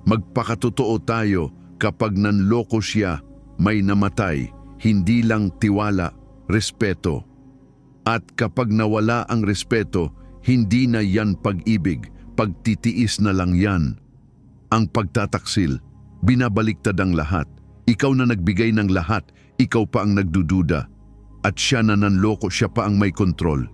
Magpakatotoo tayo, kapag nanloko siya, may namatay, hindi lang tiwala, respeto. At kapag nawala ang respeto, hindi na yan pag-ibig, pagtitiis na lang yan. Ang pagtataksil, binabaliktad ang lahat. Ikaw na nagbigay ng lahat, ikaw pa ang nagdududa. At siya na nanloko, siya pa ang may kontrol.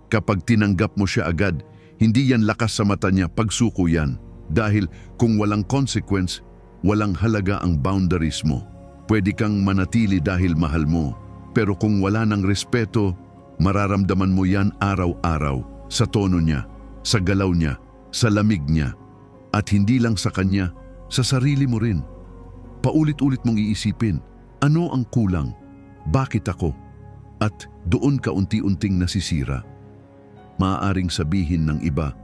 Kapag tinanggap mo siya agad, hindi yan lakas sa mata niya, pagsuko yan. Dahil kung walang consequence, walang halaga ang boundaries mo. Pwede kang manatili dahil mahal mo. Pero kung wala ng respeto, mararamdaman mo yan araw-araw sa tono niya, sa galaw niya, sa lamig niya. At hindi lang sa kanya, sa sarili mo rin. Paulit-ulit mong iisipin, ano ang kulang? Bakit ako? At doon ka unti-unting nasisira. Maaaring sabihin ng iba,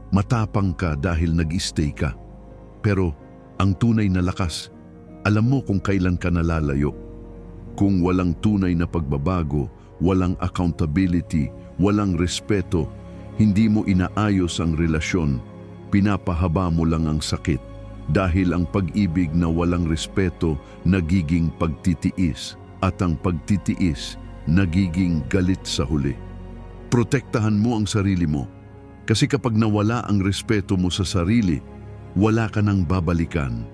matapang ka dahil nag-stay ka. Pero ang tunay na lakas, alam mo kung kailan ka nalalayo. Kung walang tunay na pagbabago, walang accountability, walang respeto, hindi mo inaayos ang relasyon, pinapahaba mo lang ang sakit. Dahil ang pag-ibig na walang respeto, nagiging pagtitiis. At ang pagtitiis, nagiging galit sa huli. Protektahan mo ang sarili mo. Kasi kapag nawala ang respeto mo sa sarili, wala ka nang babalikan.